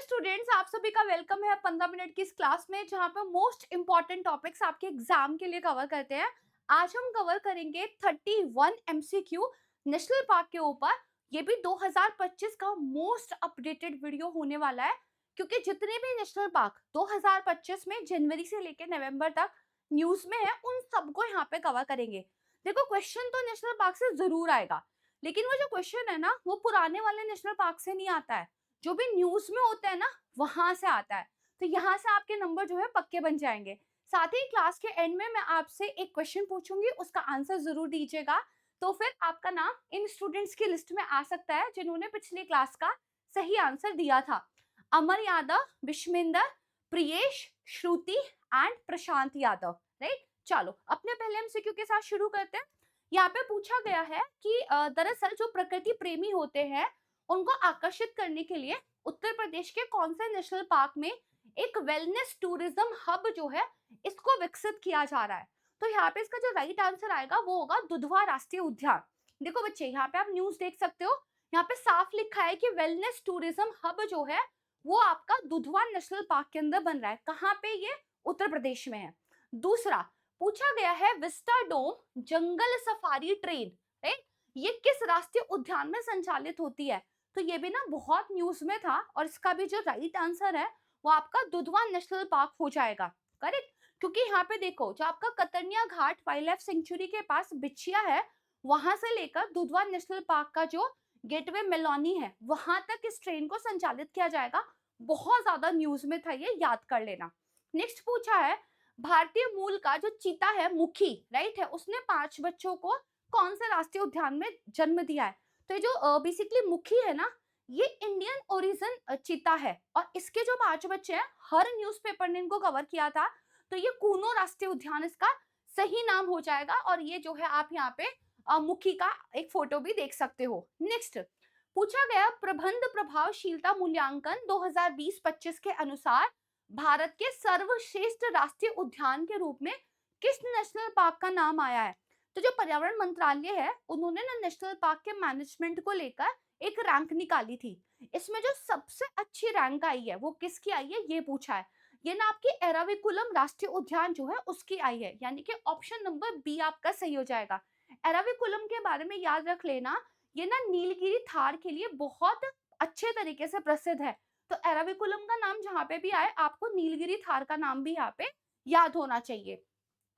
Students, आप सभी का वेलकम है 15 मिनट की इस क्लास में जहां पर मोस्ट इंपॉर्टेंट टॉपिक्स आपके एग्जाम के लिए कवर करते हैं। आज हम कवर करेंगे 31 एमसीक्यू नेशनल पार्क के ऊपर। ये भी 2025 का मोस्ट अपडेटेड वीडियो होने वाला है, क्योंकि जितने भी नेशनल पार्क 2025 में जनवरी से लेकर नवंबर तक न्यूज में है, उन सबको यहाँ पे कवर करेंगे। देखो, क्वेश्चन तो नेशनल पार्क से जरूर आएगा, लेकिन वो जो क्वेश्चन है ना, वो पुराने वाले नेशनल पार्क से नहीं आता है, जो भी न्यूज में होता है ना, वहां से आता है। तो यहाँ से आपके नंबर जो है पक्के बन जाएंगे। साथ ही क्लास के एंड में मैं आपसे एक क्वेश्चन पूछूंगी, उसका आंसर जरूर दीजिएगा। तो फिर आपका नाम इन स्टूडेंट्स की लिस्ट में आ सकता है जिन्होंने पिछली क्लास का सही आंसर दिया था। अमर यादव, विश्मेंदर, प्रियेश, श्रुति एंड प्रशांत यादव। राइट, चलो अपने पहले एमसीक्यू के साथ शुरू करते हैं। यहाँ पे पूछा गया है कि दरअसल जो प्रकृति प्रेमी होते हैं, उनको आकर्षित करने के लिए उत्तर प्रदेश के कौन से नेशनल पार्क में एक वेलनेस टूरिज्म हब जो है, इसको विकसित किया जा रहा है। तो यहाँ पे इसका जो राइट आंसर आएगा वो होगा दुधवा राष्ट्रीय उद्यान। देखो बच्चे, यहाँ पे आप न्यूज देख सकते हो, यहाँ पे साफ लिखा है कि वेलनेस टूरिज्म हब जो है वो आपका दुधवा नेशनल पार्क के अंदर बन रहा है। कहाँ पे? ये उत्तर प्रदेश में है। दूसरा पूछा गया है विस्टा डोम जंगल सफारी ट्रेन, राइट, ये किस राष्ट्रीय उद्यान में संचालित होती है? तो ये भी ना बहुत न्यूज में था, और इसका भी जो राइट आंसर है वो आपका दुधवा नेशनल पार्क हो जाएगा। करेक्ट, क्योंकि यहाँ पे देखो, जो आपका कतरनिया घाट वाइल्ड लाइफ सेंचुरी के पास बिछिया है, वहां से लेकर दुधवा नेशनल पार्क का जो गेटवे मेलोनी है, वहां तक इस ट्रेन को संचालित किया जाएगा। बहुत ज्यादा न्यूज में था, ये याद कर लेना। नेक्स्ट पूछा है भारतीय मूल का जो चीता है मुखी, राइट है, उसने 5 बच्चों को कौन से राष्ट्रीय उद्यान में जन्म दिया है? तो ये जो बेसिकली मुखी है ना, ये इंडियन ओरिजिन चीता है, और इसके जो 5 बच्चे हैं, हर न्यूज़पेपर ने इनको कवर किया था। तो ये कूनो राष्ट्रीय उद्यान इसका सही नाम हो जाएगा। और ये जो है, आप यहाँ पे मुखी का एक फोटो भी देख सकते हो। नेक्स्ट पूछा गया प्रबंध प्रभावशीलता मूल्यांकन 2020-25 के अनुसार भारत के सर्वश्रेष्ठ राष्ट्रीय उद्यान के रूप में किस नेशनल पार्क का नाम आया है? तो जो पर्यावरण मंत्रालय है, उन्होंने ना नेशनल पार्क के मैनेजमेंट को लेकर एक रैंक निकाली थी। इसमें जो सबसे अच्छी रैंक आई है वो किसकी आई है, ये पूछा है। ये ना आपकी एराविकुलम राष्ट्रीय उद्यान जो है उसकी आई है, यानी कि ऑप्शन नंबर बी आपका सही हो जाएगा। एराविकुलम के बारे में याद रख लेना, ये ना नीलगिरी थार के लिए बहुत अच्छे तरीके से प्रसिद्ध है। तो एराविकुलम का नाम जहाँ पे भी आए, आपको नीलगिरी थार का नाम भी यहाँ पे याद होना चाहिए।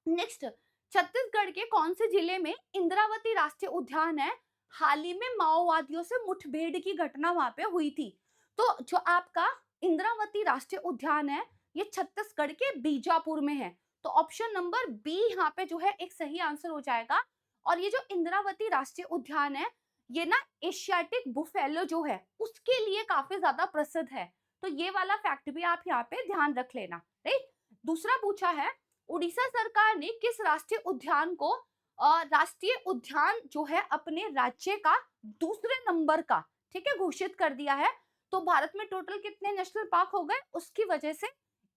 नेक्स्ट, छत्तीसगढ़ के कौन से जिले में इंद्रावती राष्ट्रीय उद्यान है? हाल ही में माओवादियों से मुठभेड़ की घटना वहां पे हुई थी। तो जो आपका इंद्रावती राष्ट्रीय उद्यान है, ये छत्तीसगढ़ के बीजापुर में है। तो ऑप्शन नंबर बी यहाँ पे जो है एक सही आंसर हो जाएगा। और ये जो इंद्रावती राष्ट्रीय उद्यान है, ये ना एशियाटिक बुफेलो जो है उसके लिए काफी ज्यादा प्रसिद्ध है। तो ये वाला फैक्ट भी आप यहाँ पे ध्यान रख लेना। राइट, दूसरा पूछा है उड़ीसा सरकार ने किस राष्ट्रीय उद्यान को राष्ट्रीय उद्यान जो है अपने राज्य का दूसरे नंबर का, ठीक है, घोषित कर दिया है। तो भारत में टोटल कितने नेशनल पार्क हो गए, उसकी वजह से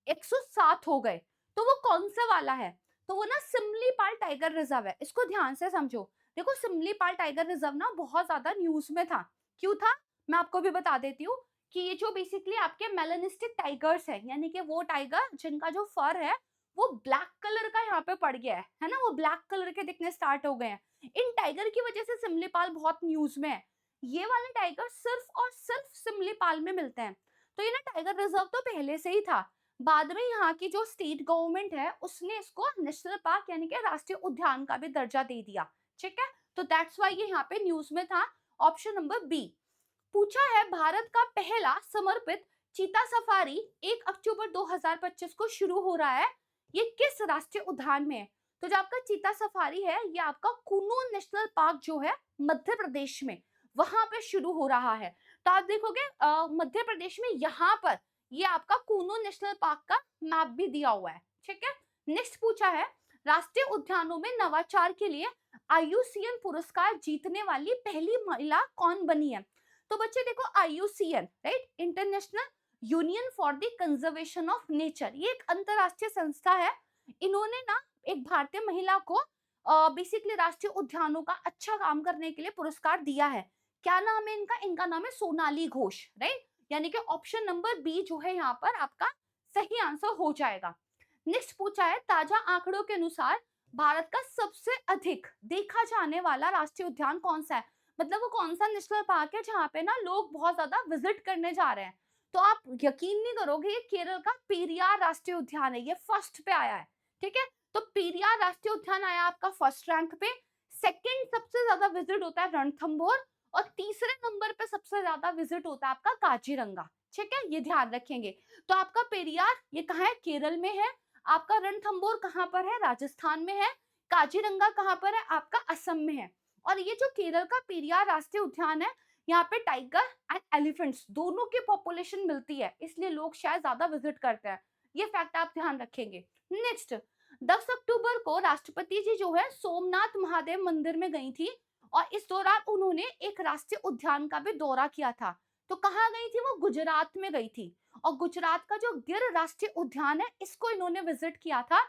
107 हो गए। तो वो कौन सा वाला है? तो वो ना सिमलीपाल टाइगर रिजर्व है। इसको ध्यान से समझो। देखो, सिमलीपाल टाइगर रिजर्व ना बहुत ज्यादा न्यूज में था। क्यों था, मैं आपको भी बता देती हूँ कि ये जो बेसिकली आपके मेलानिस्टिक टाइगर्स है, यानी कि वो टाइगर जिनका जो फर है वो ब्लैक कलर का यहाँ पे पड़ गया है ना, वो ब्लैक कलर के दिखने स्टार्ट हो गए हैं। इन टाइगर की वजह से सिमलीपाल बहुत न्यूज में है। ये वाले टाइगर सिर्फ और सिर्फ सिमलीपाल में मिलते हैं। तो ये ना टाइगर रिजर्व तो पहले से ही था, बाद में यहाँ की जो स्टेट गवर्नमेंट है उसने इसको नेशनल पार्क यानी कि राष्ट्रीय उद्यान का भी दर्जा दे दिया। ठीक है, तो दैट्स वाई ये यहाँ पे न्यूज में था। Option number B. पूछा है भारत का पहला समर्पित चीता सफारी 1 अक्टूबर 2025 को शुरू हो रहा है, ये किस राष्ट्रीय उद्यान में है? तो जो आपका चीता सफारी है, ये आपका कुनू नेशनल पार्क जो है मध्य प्रदेश में, वहां पे शुरू हो रहा है। तो आप देखोगे मध्य प्रदेश में यहाँ पर ये आपका कुनू नेशनल पार्क का मैप भी दिया हुआ है। ठीक है, नेक्स्ट पूछा है राष्ट्रीय उद्यानों में नवाचार के लिए आईयूसीएन पुरस्कार जीतने वाली पहली महिला कौन बनी है? तो बच्चे देखो, IUCN, right, international union for the conservation of nature, ये एक अंतरराष्ट्रीय संस्था है। इन्होंने ना एक भारतीय महिला को बेसिकली राष्ट्रीय उद्यानों का अच्छा काम करने के लिए पुरस्कार दिया है। क्या नाम है इनका? इनका नाम है सोनाली घोष। राइट, यानी कि ऑप्शन नंबर बी जो है यहाँ पर आपका सही आंसर हो जाएगा। नेक्स्ट पूछा है, ताजा आंकड़ों के अनुसार भारत का सबसे अधिक देखा जाने वाला राष्ट्रीय उद्यान कौन सा है? मतलब वो कौन सा नेशनल पार्क है जहाँ पे ना लोग बहुत ज्यादा विजिट करने जा रहे हैं? तो आप यकीन नहीं करोगे, ये केरल का पेरियार राष्ट्रीय उद्यान है, ये फर्स्ट पे आया है। ठीक है, तो पेरियार राष्ट्रीय उद्यान आया आपका फर्स्ट रैंक पे। सेकंड सबसे ज्यादा विजिट होता है रणथंभौर, और तीसरे नंबर पे सबसे ज्यादा विजिट होता है आपका काजीरंगा। ठीक है, ये ध्यान रखेंगे। तो आपका पेरियार ये कहाँ है? केरल में है। आपका रणथंभौर कहाँ पर है? राजस्थान में है। काजीरंगा कहाँ पर है? आपका असम में है। और ये जो केरल का पेरियार राष्ट्रीय उद्यान है, यहाँ पे टाइगर एंड एलिफेंट्स दोनों की पॉपुलेशन मिलती है, इसलिए लोग शायद ज्यादा विजिट करते हैं। ये फैक्ट आप ध्यान रखेंगे। नेक्स्ट, 10 अक्टूबर को राष्ट्रपति जी जो है सोमनाथ महादेव मंदिर में गई थी, और इस दौरान उन्होंने एक राष्ट्रीय उद्यान का भी दौरा किया था। तो कहाँ गई थी वो? गुजरात में गई थी। और गुजरात का जो गिर राष्ट्रीय उद्यान है, इसको इन्होंने विजिट किया था।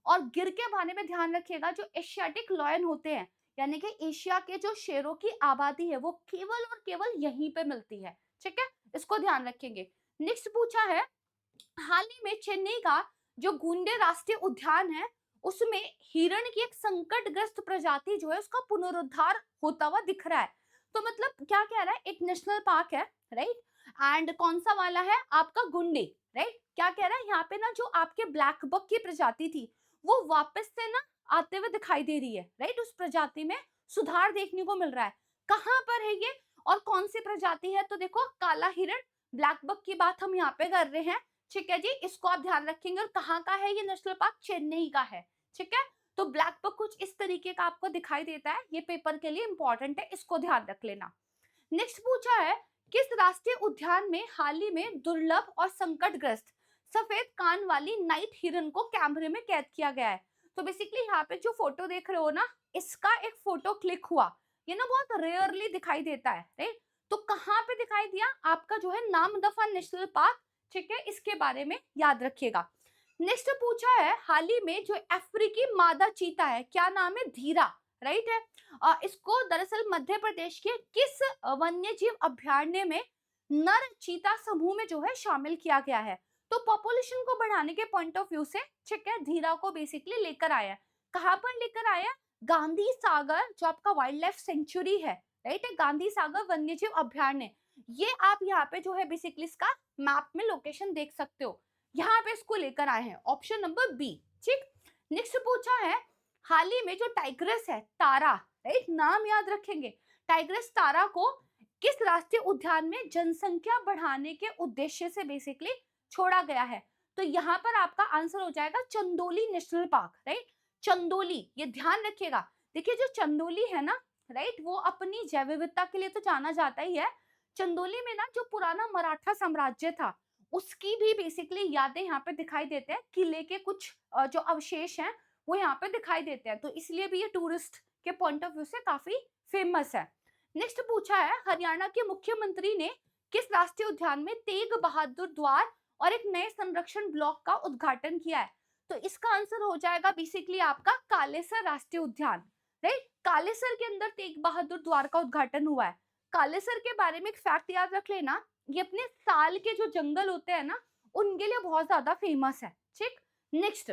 और गिर के बारे में ध्यान रखिएगा, जो एशियाटिक लॉयन होते हैं, यानी कि एशिया के जो शेरों की आबादी है, वो केवल और केवल यहीं पे मिलती है। ठीक है, इसको ध्यान रखेंगे। नेक्स्ट पूछा है, हाल ही में चेन्नई का जो गुंडे राष्ट्रीय उद्यान है, उसमें हिरण की एक संकटग्रस्त प्रजाति जो है उसका पुनरुद्धार होता हुआ दिख रहा है। तो मतलब क्या कह रहा है? एक नेशनल पार्क है, राइट, एंड कौन सा वाला है? आपका गुंडे, राइट। क्या कह रहा है यहाँ पे ना, जो आपके ब्लैक बक की प्रजाति थी, वो वापस से ना आते हुए दिखाई दे रही है, राइट। उस प्रजाति में सुधार देखने को मिल रहा है। कहाँ पर है ये और कौन सी प्रजाति है? तो देखो, काला हिरण, ब्लैक बक की बात हम यहाँ पे कर रहे हैं। ठीक है जी, इसको आप ध्यान रखेंगे। और कहाँ का है ये नेशनल पार्क? चेन्नई का है। ठीक है, तो ब्लैक बक कुछ इस तरीके का आपको दिखाई देता है, ये पेपर के लिए इंपॉर्टेंट है, इसको ध्यान रख लेना। नेक्स्ट पूछा है, किस राष्ट्रीय उद्यान में हाल ही में दुर्लभ और संकटग्रस्त सफेद कान वाली नाइट हिरन को कैमरे में कैद किया गया है? तो बेसिकली यहाँ पे जो फोटो देख रहे हो ना, इसका एक फोटो क्लिक हुआ। ये ना बहुत रेयरली दिखाई देता है, राइट। तो कहाँ पे दिखाई दिया? आपका जो है नामदफा नेशनल पार्क। ठीक है, इसके बारे में याद रखिएगा। नेक्स्ट पूछा है, हाल ही में जो अफ्रीकी मादा चीता है, क्या नाम है? धीरा, राइट है। इसको दरअसल मध्य प्रदेश के किस वन्य जीव अभयारण्य में नर चीता समूह में जो है शामिल किया गया है? तो पॉपुलेशन को बढ़ाने के पॉइंट ऑफ व्यू से, ठीक है, धीरा को बेसिकली लेकर आया है। कहाँ पर लेकर आया? गांधी सागर जो आपका वाइल्ड लाइफ सेंचुरी है, राइट है, गांधी सागर वन्य जीव अभयारण्य। ये आप यहाँ पे जो है बेसिकली इसका मैप में लोकेशन देख सकते हो, यहाँ पे इसको लेकर आए हैं, ऑप्शन नंबर बी। ठीक, नेक्स्ट पूछा है, हाल ही में जो टाइग्रेस है तारा, राइट, नाम याद रखेंगे, टाइग्रेस तारा को किस राष्ट्रीय उद्यान में जनसंख्या बढ़ाने के उद्देश्य से बेसिकली छोड़ा गया है? तो यहाँ पर आपका आंसर हो जाएगा Chandoli national park, right. Chandoli, ये ध्यान रखिएगा। देखिए, जो चंदोली है ना, राइट, वो अपनी जैव विविधता के लिए तो जाना जाता ही है। चंदोली में ना जो पुराना मराठा साम्राज्य था, उसकी भी बेसिकली यादें यहाँ पे दिखाई देते हैं। किले के कुछ जो अवशेष हैं वो यहाँ पे दिखाई देते हैं, तो इसलिए भी ये टूरिस्ट के पॉइंट ऑफ व्यू से काफी फेमस है। नेक्स्ट पूछा है, हरियाणा के मुख्यमंत्री ने किस राष्ट्रीय उद्यान में तेग बहादुर द्वार और एक नए संरक्षण ब्लॉक का उद्घाटन किया है? तो इसका आंसर हो जाएगा बेसिकली आपका कालेसर राष्ट्रीय उद्यान, राइट। कालेसर के अंदर तेग बहादुर द्वार का उद्घाटन हुआ है। कालेसर के बारे में एक फैक्ट याद रख लेना, ये अपने साल के जो जंगल होते हैं ना, उनके लिए बहुत ज्यादा फेमस है। ठीक, नेक्स्ट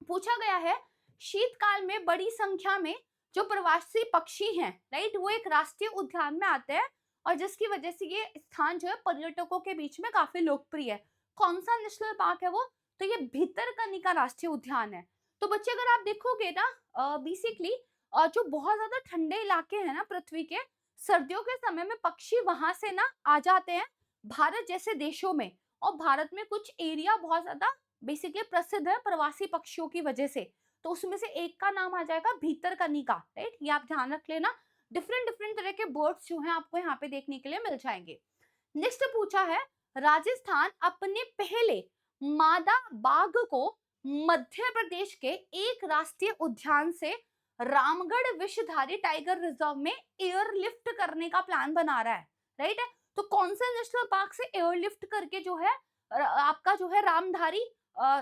पूछा गया है, शीतकाल में बड़ी संख्या में जो प्रवासी पक्षी हैं, राइट, वो एक राष्ट्रीय उद्यान में आते हैं, और जिसकी वजह से ये स्थान जो है पर्यटकों के बीच में काफी लोकप्रिय है। कौन सा नेशनल पार्क है वो? तो ये भितरकनिका राष्ट्रीय उद्यान है। तो बच्चे, अगर आप देखोगे ना, बेसिकली जो बहुत ज्यादा ठंडे इलाके हैं ना पृथ्वी के, सर्दियों के समय में पक्षी वहां से ना आ जाते हैं भारत जैसे देशों में, और भारत में कुछ एरिया बहुत ज्यादा बेसिकली प्रसिद्ध है प्रवासी पक्षियों की वजह से। तो उसमें से एक का नाम आ जाएगा भितरकनिका, राइट, ये आप ध्यान रख लेना। डिफरेंट डिफरेंट तरह के बर्ड्स जो हैं आपको यहाँ पे देखने के लिए मिल जाएंगे। नेक्स्ट पूछा है, राजस्थान अपने पहले मादा बाघ को मध्य प्रदेश के एक राष्ट्रीय उद्यान से रामगढ़ विषधारी टाइगर रिजर्व में एयरलिफ्ट करने का प्लान बना रहा है, राइट है। तो कौन से नेशनल पार्क से एयरलिफ्ट करके जो है आपका जो है रामधारी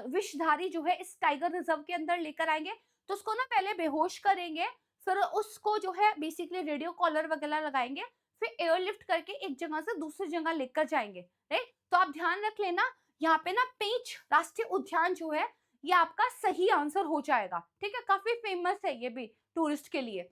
विषधारी जो है इस टाइगर रिजर्व के अंदर लेकर आएंगे? तो उसको ना पहले बेहोश करेंगे, फिर उसको जो है बेसिकली रेडियो कॉलर वगैरह लगाएंगे, फिर एयरलिफ्ट करके एक जगह से दूसरी जगह लेकर जाएंगे, राइट। तो आप ध्यान रख लेना, यहाँ पे ना पेंच राष्ट्रीय उद्यान जो है ये आपका सही आंसर हो जाएगा, ठीक है। काफी फेमस है ये भी टूरिस्ट के लिए।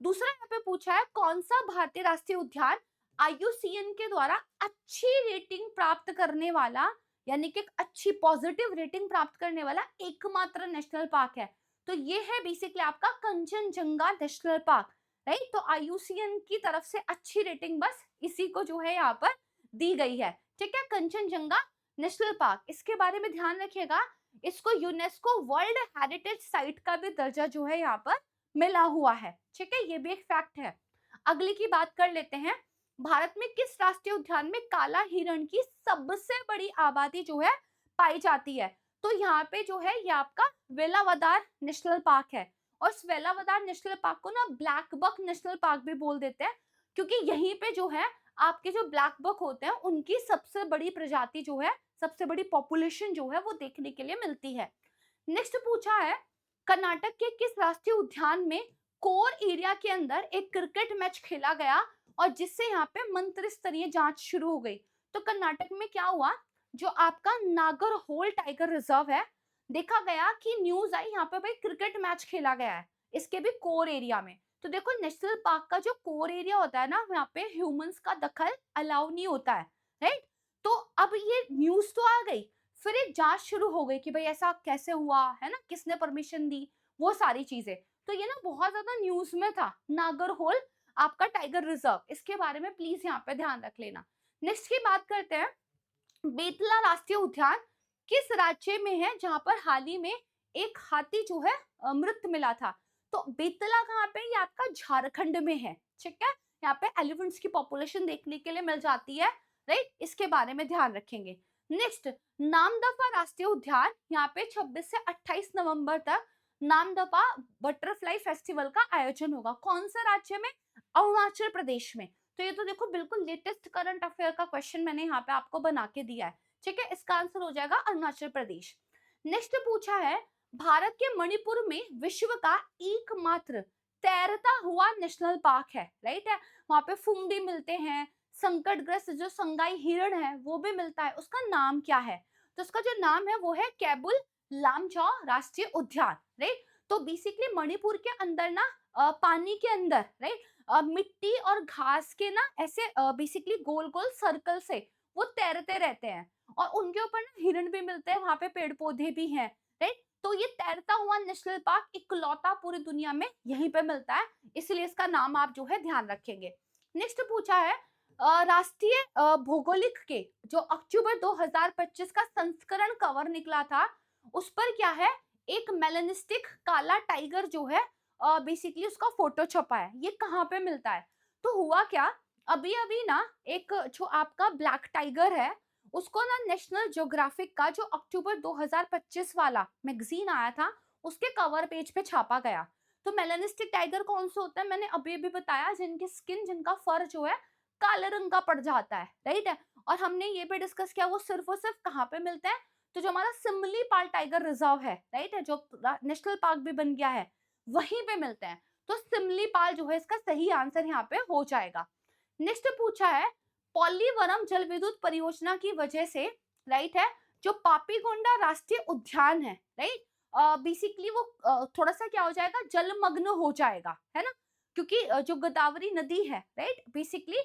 दूसरा यहाँ पे पूछा है कौन सा भारतीय राष्ट्रीय उद्यान IUCN के द्वारा अच्छी रेटिंग प्राप्त करने वाला, यानी कि एक अच्छी पॉजिटिव रेटिंग प्राप्त करने वाला एकमात्र नेशनल पार्क है। तो ये है बेसिकली आपका कंचनजंगा नेशनल पार्क, राइट। तो IUCN की तरफ से अच्छी रेटिंग बस इसी को जो है यहाँ पर दी गई है, ठीक है, कंचनजंगा नेशनल पार्क। इसके बारे में ध्यान रखिएगा, इसको यूनेस्को वर्ल्ड हेरिटेज साइट का भी दर्जा जो है यहाँ पर मिला हुआ है, ठीक है, ये भी एक फैक्ट है। अगली की बात कर लेते हैं, भारत में किस राष्ट्रीय उद्यान में काला हिरण की सबसे बड़ी आबादी जो है पाई जाती है। तो यहाँ पे जो है ये आपका वेलावदार नेशनल पार्क है। और इस वेलावदार नेशनल पार्क को ना ब्लैक बक नेशनल पार्क भी बोल देते हैं, क्योंकि यहीं पे जो है आपके जो ब्लैक बक होते हैं उनकी सबसे बड़ी प्रजाति जो है, सबसे बड़ी पॉपुलेशन जो है वो देखने के लिए मिलती है। नेक्स्ट पूछा है कर्नाटक के किस राष्ट्रीय उद्यान में कोर एरिया के अंदर एक क्रिकेट मैच खेला गया और जिससे यहाँ पे मंत्री स्तरीय जांच शुरू हो गई। तो कर्नाटक में क्या हुआ, जो आपका नागरहोल टाइगर रिजर्व है, देखा गया कि न्यूज आई यहाँ पे भाई क्रिकेट मैच खेला गया है इसके भी कोर एरिया में। तो देखो नेशनल पार्क का जो कोर एरिया होता है ना, यहाँ पे ह्यूमंस का दखल अलाउ नहीं होता है, राइट। तो अब ये न्यूज तो आ गई, फिर एक जांच शुरू हो गई कि भाई ऐसा कैसे हुआ है ना, किसने परमिशन दी, वो सारी चीजें। तो ये ना बहुत ज्यादा न्यूज में था नागरहोल आपका टाइगर रिजर्व, इसके बारे में प्लीज यहाँ पे ध्यान रख लेना। नेक्स्ट की बात करते हैं, बेतला राष्ट्रीय उद्यान किस राज्य में है जहां पर हाल ही में एक हाथी जो है मृत मिला था। तो बेतला कहाँ पे, ये आपका झारखंड में है, ठीक है। यहाँ पे एलिफेंट्स की पॉपुलेशन देखने के लिए मिल जाती है, राइट, इसके बारे में ध्यान रखेंगे। नेक्स्ट नामदफा राष्ट्रीय उद्यान, यहाँ पे 26 से 28 नवंबर तक नामदफा बटरफ्लाई फेस्टिवल का आयोजन होगा। कौन से राज्य में, अरुणाचल प्रदेश में। तो ये तो देखो बिल्कुल लेटेस्ट करंट अफेयर का क्वेश्चन मैंने यहाँ पे आपको बना के दिया है, ठीक है, इसका आंसर हो जाएगा अरुणाचल प्रदेश। नेक्स्ट पूछा है भारत के मणिपुर में विश्व का एकमात्र तैरता हुआ नेशनल पार्क है, राइट है। वहां पे फुंगडी मिलते हैं, संकटग्रस्त जो संगाई हिरण है वो भी मिलता है, उसका नाम क्या है। तो उसका जो नाम है वो है केबुल लामजाओ राष्ट्रीय उद्यान, राइट। तो बेसिकली मणिपुर के अंदर ना पानी के अंदर, राइट, मिट्टी और घास के ना ऐसे बेसिकली गोल गोल सर्कल से वो तैरते रहते हैं और उनके ऊपर ना हिरण भी मिलते हैं, वहां पे पेड़ पौधे भी हैं, राइट। तो ये तैरता हुआ नेशनल पार्क इकलौता पूरी दुनिया में यहीं पे मिलता है, इसलिए इसका नाम आप जो है ध्यान रखेंगे। नेक्स्ट पूछा है राष्ट्रीय भौगोलिक के जो अक्टूबर 2025 का संस्करण कवर निकला था उस पर क्या है, एक मेलेनिस्टिक काला टाइगर जो है बेसिकली उसका फोटो छपा है। ये कहाँ पे मिलता है, तो हुआ क्या, अभी अभी ना एक जो आपका ब्लैक टाइगर है उसको ना नेशनल ज्योग्राफिक का जो अक्टूबर 2025 वाला मैगजीन आया था उसके कवर पेज पे छापा गया। तो मेलेनिस्टिक टाइगर कौन सा होता है, मैंने अभी अभी बताया, जिनकी स्किन, जिनका फर जो है काले रंग का पड़ जाता है, राइट है। और हमने ये भी डिस्कस किया वो सिर्फ और सिर्फ कहाँ पे मिलते हैं, तो जो हमारा सिमलीपाल टाइगर रिजर्व है, राइट है, जो नेशनल पार्क भी बन गया है वहीं पे मिलते हैं। तो सिमलीपाल जो है इसका सही आंसर यहाँ पे हो जाएगा। नेक्स्ट पूछा है पॉलीवरम जल विद्युत परियोजना की वजह से, राइट है, जो पापीकोंडा राष्ट्रीय उद्यान है, राइट, बेसिकली वो थोड़ा सा क्या हो जाएगा, जलमग्न हो जाएगा, है ना, क्योंकि जो गोदावरी नदी है, राइट, बेसिकली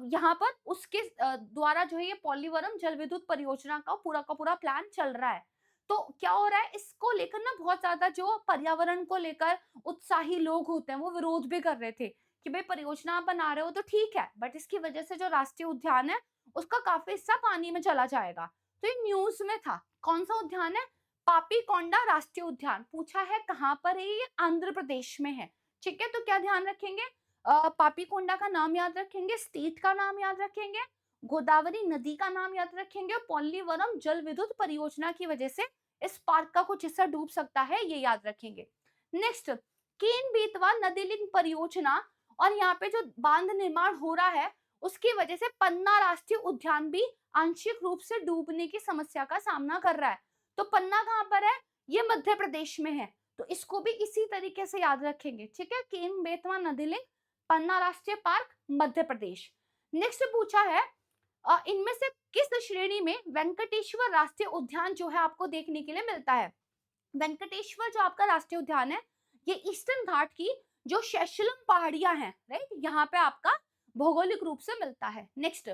यहाँ पर उसके द्वारा जो है ये पॉलीवरम जल विद्युत परियोजना का पूरा प्लान चल रहा है। तो क्या हो रहा है, इसको लेकर ना बहुत ज्यादा जो पर्यावरण को लेकर उत्साही लोग होते हैं वो विरोध भी कर रहे थे कि भाई परियोजना आप बना रहे हो तो ठीक है, बट इसकी वजह से जो राष्ट्रीय उद्यान है उसका काफी हिस्सा पानी में चला जाएगा। तो ये न्यूज में था। कौन सा उद्यान है, पापीकोंडा राष्ट्रीय उद्यान। पूछा है कहाँ पर है, ये आंध्र प्रदेश में है, ठीक है। तो क्या ध्यान रखेंगे, पापीकोंडा का नाम याद रखेंगे, स्टेट का नाम याद रखेंगे, गोदावरी नदी का नाम याद रखेंगे, पॉलीवरम जल विद्युत परियोजना की वजह से इस पार्क का कुछ हिस्सा डूब सकता है, ये याद रखेंगे। नेक्स्ट केन बेतवा नदी लिंक परियोजना, और यहाँ पे जो बांध निर्माण हो रहा है उसकी वजह से पन्ना राष्ट्रीय उद्यान भी आंशिक रूप से डूबने की समस्या का सामना कर रहा है। तो पन्ना कहाँ पर है, ये मध्य प्रदेश में है, तो इसको भी इसी तरीके से याद रखेंगे, ठीक है। केन बेतवा नदी लिंक, पन्ना राष्ट्रीय पार्क मध्य प्रदेश। नेक्स्ट पूछा है इनमें से किस श्रेणी में वेंकटेश्वर राष्ट्रीय उद्यान जो है आपको देखने के लिए मिलता है। वेंकटेश्वर जो आपका राष्ट्रीय उद्यान है, ये ईस्टर्न घाट की जो शैशलम पहाड़ियां हैं, राइट, यहाँ पे आपका भौगोलिक रूप से मिलता है। नेक्स्ट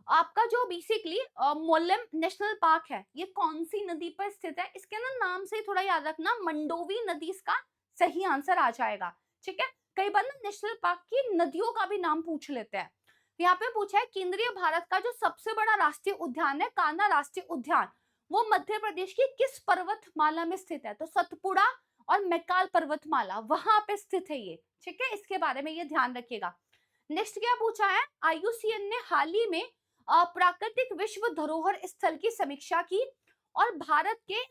आपका जो बेसिकली मोलेम नेशनल पार्क है, ये कौन सी नदी पर स्थित है। इसके ना नाम से ही थोड़ा याद रखना, मंडोवी नदी इसका सही आंसर आ जाएगा। ठीक है, कई बार ना नेशनल पार्क की नदियों का भी नाम पूछ लेते हैं। यहाँ पे पूछा है केंद्रीय भारत का जो सबसे बड़ा राष्ट्रीय उद्यान है, कान्हा राष्ट्रीय उद्यान, वो मध्य प्रदेश की किस पर्वतमाला में स्थित है। तो सतपुड़ा और मैकाल पर्वतमाला वहां पे स्थित है ये। ठीक है, इसके बारे में ये ध्यान रखिएगा। नेक्स्ट क्या पूछा है, आईयूसीएन ने हाल ही में प्राकृतिक विश्व धरोहर स्थल की समीक्षा की और भारत के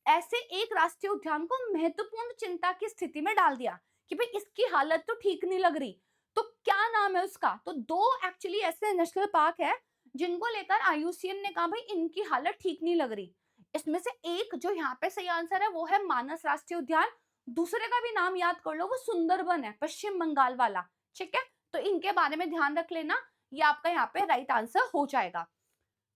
ऐसे एक राष्ट्रीय उद्यान को महत्वपूर्ण चिंता की स्थिति में डाल दिया कि भाई इसकी हालत तो ठीक नहीं लग रही। तो क्या नाम है उसका। तो दो एक्चुअली ऐसे नेशनल पार्क है जिनको लेकर आईयूसीएन ने कहा भाई इनकी हालत ठीक नहीं लग रही। इसमें से एक जो यहाँ पे सही आंसर है वो है मानस राष्ट्रीय उद्यान। दूसरे का भी नाम याद कर लो, वो सुंदरबन है, पश्चिम बंगाल वाला। ठीक है, तो इनके बारे में ध्यान रख लेना, ये आपका यहाँ पे राइट आंसर हो जाएगा।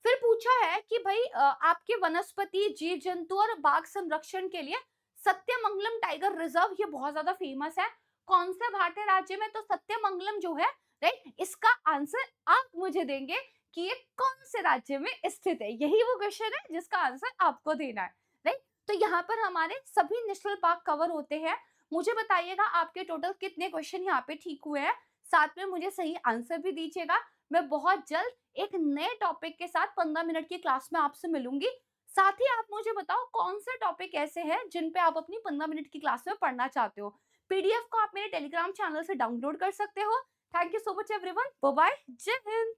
फिर पूछा है कि भाई आपके वनस्पति जीव जंतु और बाघ संरक्षण के लिए सत्यमंगलम टाइगर रिजर्व ये बहुत ज्यादा फेमस है। कौन से भारतीय राज्य में। तो सत्यमंगलम जो है, राइट, इसका आंसर आप मुझे देंगे कि ये कौन से राज्य में स्थित है। यही वो क्वेश्चन है जिसका आंसर आपको देना है, राइट। तो यहाँ पर हमारे सभी नेशनल पार्क कवर होते हैं। मुझे बताइएगा आपके टोटल कितने क्वेश्चन यहाँ पे ठीक हुए हैं, साथ में मुझे सही आंसर भी दीजिएगा। मैं बहुत जल्द एक नए टॉपिक के साथ 15 मिनट की क्लास में आपसे मिलूंगी। साथ ही आप मुझे बताओ कौन से टॉपिक ऐसे हैं जिन पे आप अपनी 15 मिनट की क्लास में पढ़ना चाहते हो। पीडीएफ को आप मेरे टेलीग्राम चैनल से डाउनलोड कर सकते हो। Thank you so much everyone, bye bye, जय हिंद।